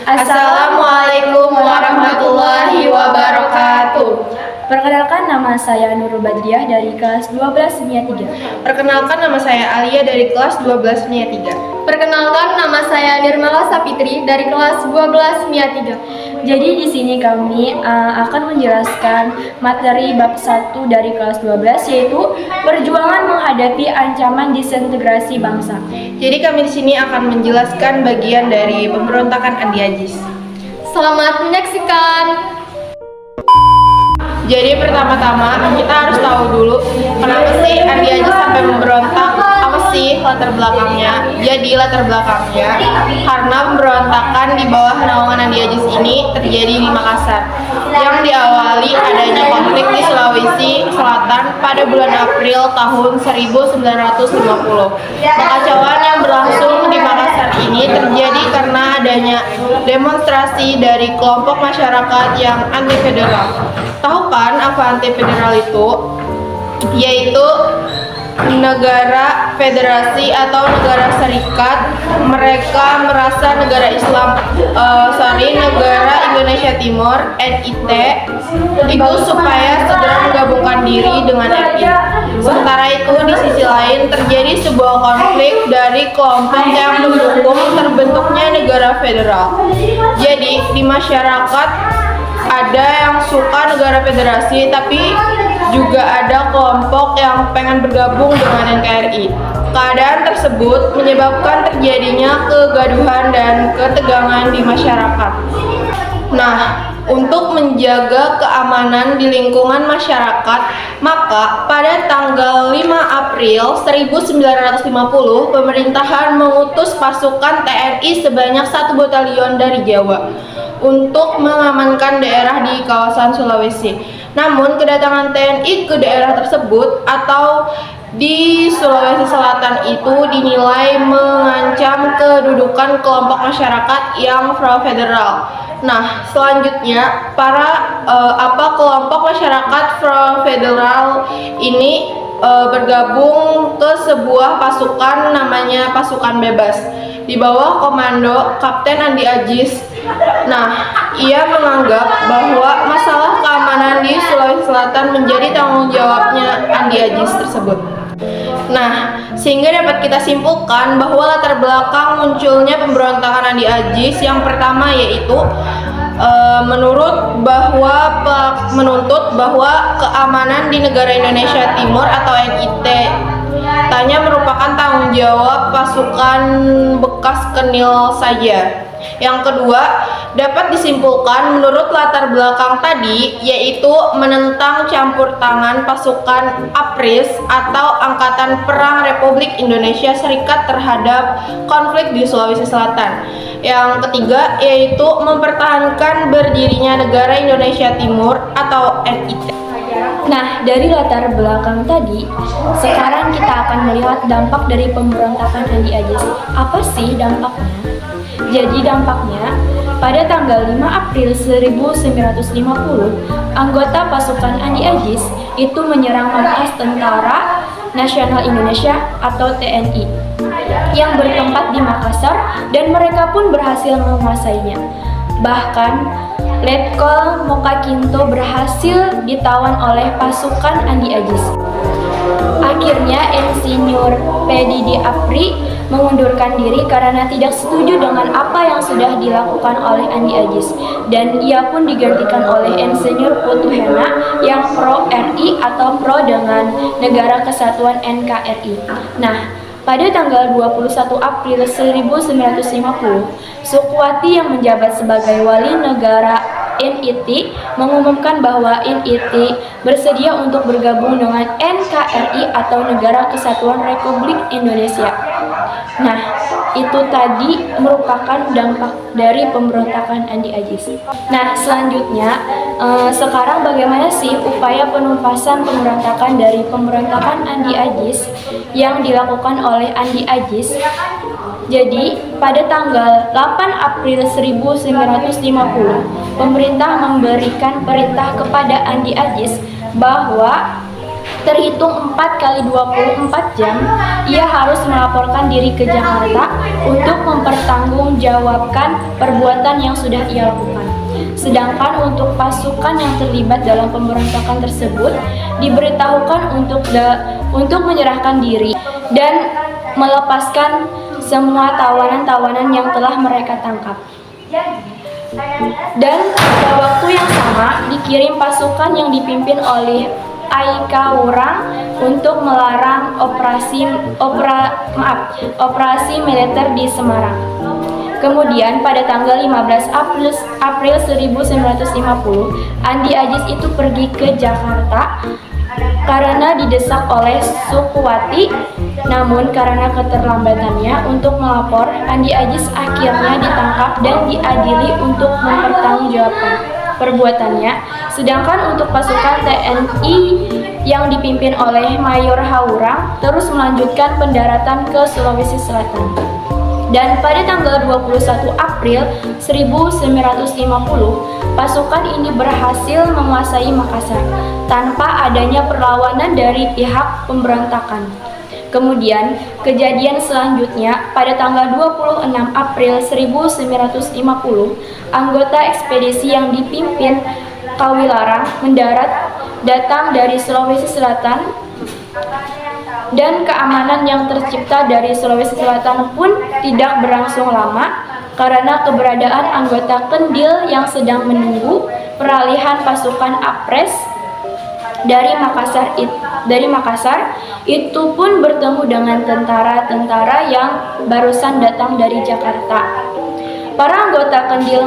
Assalamualaikum warahmatullahi wabarakatuh. Perkenalkan, nama saya Nurul Badriah dari kelas 12 MIA 3. Perkenalkan, nama saya Alia dari kelas 12 MIA 3. Perkenalkan, nama saya Nirmala Sapitri dari kelas 12 MIA 3. Jadi di sini kami akan menjelaskan materi bab 1 dari kelas 12, yaitu perjuangan menghadapi ancaman disintegrasi bangsa. Jadi kami di sini akan menjelaskan bagian dari pemberontakan Andi Agis. Selamat menyaksikan. Jadi pertama-tama kita harus tahu dulu kenapa sih Andi Agis sampai memberontak, apa sih latar belakangnya. Jadi latar belakangnya karena pemberontakan di bawah naungan Andi Agis ini terjadi di Makassar, yang diawali adanya konflik di Sulawesi Selatan pada bulan April tahun 1950. Kekacauan yang berlangsung di Makassar ini terjadi karena adanya demonstrasi dari kelompok masyarakat yang anti federal. Tahu kan apa anti federal itu? Yaitu negara federasi atau negara serikat. Mereka merasa negara negara Indonesia Timur (NIT) itu supaya segera menggabungkan diri dengan RI. Sementara itu di sisi lain terjadi sebuah konflik dari kelompok yang mendukung terbentuknya negara federal. Jadi di masyarakat ada yang suka negara federasi, tapi juga ada kelompok yang pengen bergabung dengan NKRI. Keadaan tersebut menyebabkan terjadinya kegaduhan dan ketegangan di masyarakat. Nah, untuk menjaga keamanan di lingkungan masyarakat, maka pada tanggal 5 April 1950, pemerintahan mengutus pasukan TNI sebanyak 1 batalion dari Jawa untuk mengamankan daerah di kawasan Sulawesi. Namun, kedatangan TNI ke daerah tersebut atau di Sulawesi Selatan itu dinilai mengancam kedudukan kelompok masyarakat yang pro-federal. Nah, selanjutnya kelompok masyarakat pro-federal ini bergabung ke sebuah pasukan namanya Pasukan Bebas di bawah komando Kapten Andi Agis. Nah, ia menganggap bahwa masalah keamanan di Sulawesi Selatan menjadi tanggung jawabnya Andi Agis tersebut. Nah, sehingga dapat kita simpulkan bahwa latar belakang munculnya pemberontakan Andi Agis yang pertama yaitu menuntut bahwa keamanan di negara Indonesia Timur atau NIT tanya merupakan tanggung jawab pasukan bekas Kenil saja. Yang kedua, dapat disimpulkan menurut latar belakang tadi yaitu menentang campur tangan pasukan APRIS atau Angkatan Perang Republik Indonesia Serikat terhadap konflik di Sulawesi Selatan. Yang ketiga yaitu mempertahankan berdirinya negara Indonesia Timur atau NIT. Nah, dari latar belakang tadi, sekarang kita akan melihat dampak dari pemberontakan Andi Agis. Apa sih dampaknya? Jadi dampaknya, pada tanggal 5 April 1950, anggota pasukan Andi Agis itu menyerang markas Tentara Nasional Indonesia atau TNI yang bertempat di Makassar, dan mereka pun berhasil menguasainya. Bahkan Letkol Mokakinto berhasil ditawan oleh pasukan Andi Agis. Akhirnya Insinyur PDD Apri mengundurkan diri karena tidak setuju dengan apa yang sudah dilakukan oleh Andi Agis, dan ia pun digantikan oleh Insinyur Putu Hena yang pro RI atau pro dengan Negara Kesatuan NKRI. Nah, pada tanggal 21 April 1950, Sukuwati yang menjabat sebagai wali negara NIT mengumumkan bahwa NIT bersedia untuk bergabung dengan NKRI atau Negara Kesatuan Republik Indonesia. Nah, itu tadi merupakan dampak dari pemberontakan Andi Agis. Nah, selanjutnya, sekarang bagaimana sih upaya penumpasan pemberontakan dari pemberontakan Andi Agis yang dilakukan oleh Andi Agis? Jadi, pada tanggal 8 April 1950, pemerintah memberikan perintah kepada Andi Agis bahwa terhitung 4 kali 24 jam, ia harus melaporkan diri ke Jakarta untuk mempertanggungjawabkan perbuatan yang sudah ia lakukan. Sedangkan untuk pasukan yang terlibat dalam pemberontakan tersebut diberitahukan untuk menyerahkan diri dan melepaskan semua tawanan-tawanan yang telah mereka tangkap. Dan pada waktu yang sama dikirim pasukan yang dipimpin oleh Aika Wurang untuk melarang operasi militer di Semarang. Kemudian pada tanggal 15 April 1950, Andi Ajis itu pergi ke Jakarta karena didesak oleh Sukuwati. Namun karena keterlambatannya untuk melapor, Andi Ajis akhirnya ditangkap dan diadili untuk mempertanggungjawabkan perbuatannya. Sedangkan untuk pasukan TNI yang dipimpin oleh Mayor Hawurang terus melanjutkan pendaratan ke Sulawesi Selatan. Dan pada tanggal 21 April 1950, pasukan ini berhasil menguasai Makassar tanpa adanya perlawanan dari pihak pemberontakan. Kemudian, kejadian selanjutnya pada tanggal 26 April 1950, anggota ekspedisi yang dipimpin Kawilarang datang dari Sulawesi Selatan, dan keamanan yang tercipta dari Sulawesi Selatan pun tidak berlangsung lama karena keberadaan anggota Kendil yang sedang menunggu peralihan pasukan Apres dari Makassar itu pun bertemu dengan tentara-tentara yang barusan datang dari Jakarta. Para anggota Kendil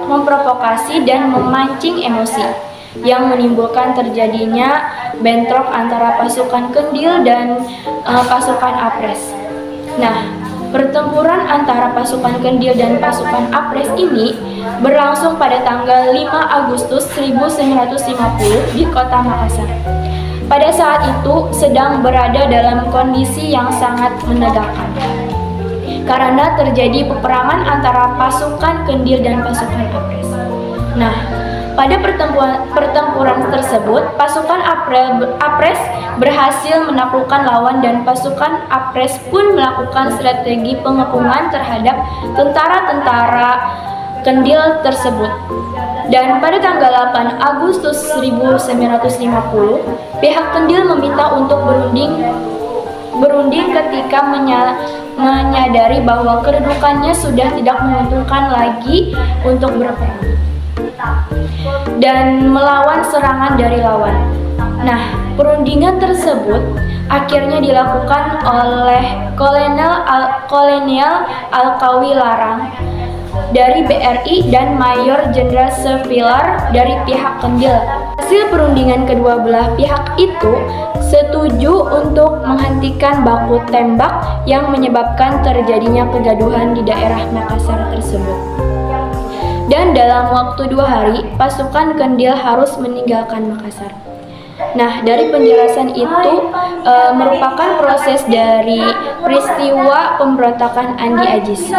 memprovokasi dan memancing emosi yang menimbulkan terjadinya bentrok antara pasukan Kendil dan pasukan Apres. Nah, pertempuran antara pasukan Kendil dan pasukan Apres ini berlangsung pada tanggal 5 Agustus 1950 di kota Makassar. Pada saat itu sedang berada dalam kondisi yang sangat menegangkan karena terjadi peperangan antara pasukan Kendil dan pasukan Apres. Nah, pada pertempuran tersebut, pasukan Apres berhasil menaklukkan lawan dan pasukan Apres pun melakukan strategi pengepungan terhadap tentara-tentara Kendil tersebut. Dan pada tanggal 8 Agustus 1950, pihak Kendil meminta untuk berunding ketika menyadari bahwa kedudukannya sudah tidak menguntungkan lagi untuk berperang dan melawan serangan dari lawan. Nah, perundingan tersebut akhirnya dilakukan oleh Kolonel Alkawi Larang dari BRI dan Mayor Jenderal Sepilar dari pihak Kendil. Hasil perundingan kedua belah pihak itu setuju untuk menghentikan baku tembak yang menyebabkan terjadinya kegaduhan di daerah Makassar tersebut. Dan dalam waktu 2 hari, pasukan Kendil harus meninggalkan Makassar. Nah, dari penjelasan itu merupakan proses dari peristiwa pemberontakan Andi Ajis.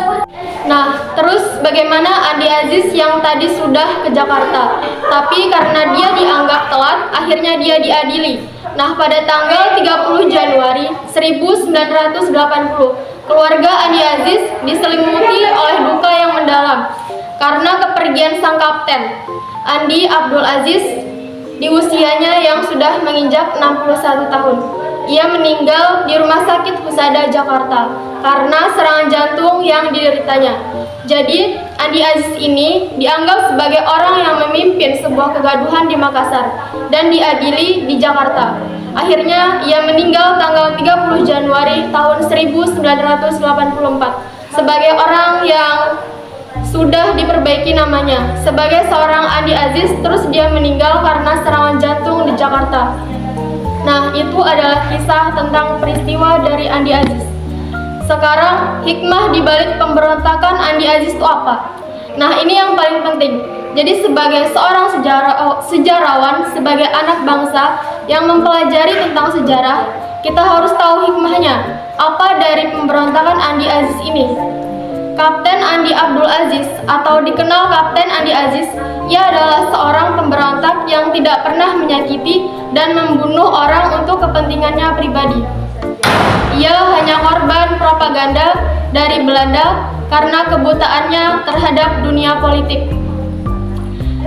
Nah, terus bagaimana Andi Ajis yang tadi sudah ke Jakarta, tapi karena dia dianggap telat, akhirnya dia diadili. Nah, pada tanggal 30 Januari 1980, keluarga Andi Ajis diselimuti oleh duka yang mendalam karena kepergian sang kapten, Andi Abdul Aziz, di usianya yang sudah menginjak 61 tahun. Ia meninggal di Rumah Sakit Husada, Jakarta karena serangan jantung yang dideritanya. Jadi, Andi Aziz ini dianggap sebagai orang yang memimpin sebuah kegaduhan di Makassar dan diadili di Jakarta. Akhirnya, ia meninggal tanggal 30 Januari tahun 1984 sebagai orang yang sudah diperbaiki namanya. Sebagai seorang Andi Aziz, terus dia meninggal karena serangan jantung di Jakarta. Nah, itu adalah kisah tentang peristiwa dari Andi Aziz. Sekarang, hikmah di balik pemberontakan Andi Aziz itu apa? Nah, ini yang paling penting. Jadi sebagai seorang sejarawan, sebagai anak bangsa yang mempelajari tentang sejarah, kita harus tahu hikmahnya. Apa dari pemberontakan Andi Aziz ini? Kapten Andi Abdul Aziz atau dikenal Kapten Andi Aziz, ia adalah seorang pemberontak yang tidak pernah menyakiti dan membunuh orang untuk kepentingannya pribadi. Ia hanya korban propaganda dari Belanda karena kebutaannya terhadap dunia politik.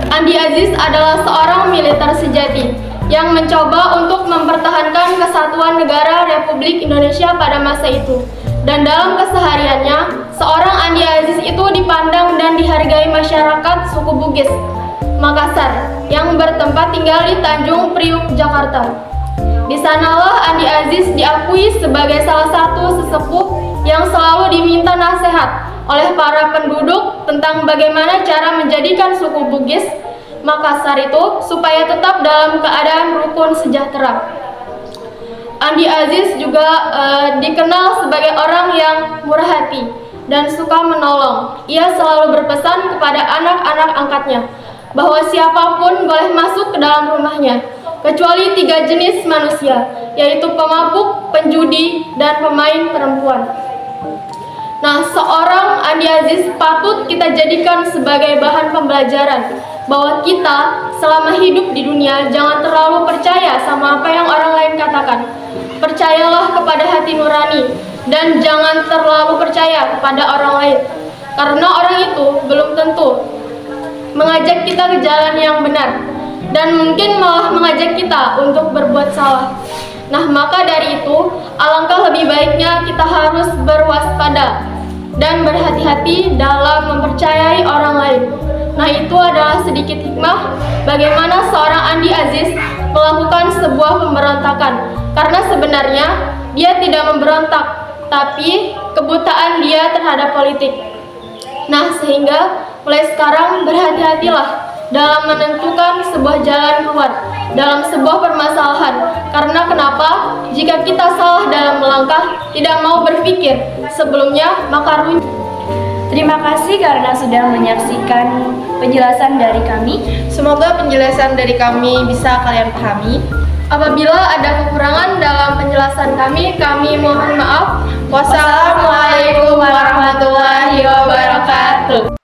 Andi Aziz adalah seorang militer sejati yang mencoba untuk mempertahankan kesatuan negara Republik Indonesia pada masa itu. Dan dalam kesehariannya, seorang Andi Aziz itu dipandang dan dihargai masyarakat suku Bugis, Makassar, yang bertempat tinggal di Tanjung Priuk, Jakarta. Di sanalah Andi Aziz diakui sebagai salah satu sesepuh yang selalu diminta nasihat oleh para penduduk tentang bagaimana cara menjadikan suku Bugis, Makassar itu supaya tetap dalam keadaan rukun sejahtera. Andi Aziz juga dikenal sebagai orang yang murah hati dan suka menolong. Ia selalu berpesan kepada anak-anak angkatnya bahwa siapapun boleh masuk ke dalam rumahnya, kecuali 3 jenis manusia, yaitu pemabuk, penjudi, dan pemain perempuan. Nah, seorang Andi Aziz patut kita jadikan sebagai bahan pembelajaran bahwa kita selama hidup di dunia jangan terlalu percaya sama apa yang orang lain katakan. Percayalah kepada hati nurani dan jangan terlalu percaya kepada orang lain, karena orang itu belum tentu mengajak kita ke jalan yang benar dan mungkin malah mengajak kita untuk berbuat salah. Nah, maka dari itu alangkah lebih baiknya kita harus berwaspada dan berhati-hati dalam mempercayai orang lain. Nah, itu adalah sedikit hikmah bagaimana seorang Andi Aziz melakukan sebuah pemberontakan. Karena sebenarnya dia tidak memberontak, tapi kebutaan dia terhadap politik. Nah, sehingga mulai sekarang berhati-hatilah dalam menentukan sebuah jalan keluar dalam sebuah permasalahan. Karena kenapa? Jika kita salah dalam melangkah, tidak mau berpikir sebelumnya, maka rugi. Terima kasih karena sudah menyaksikan penjelasan dari kami. Semoga penjelasan dari kami bisa kalian pahami. Apabila ada kekurangan dalam penjelasan kami mohon maaf. Wassalamualaikum warahmatullahi wabarakatuh.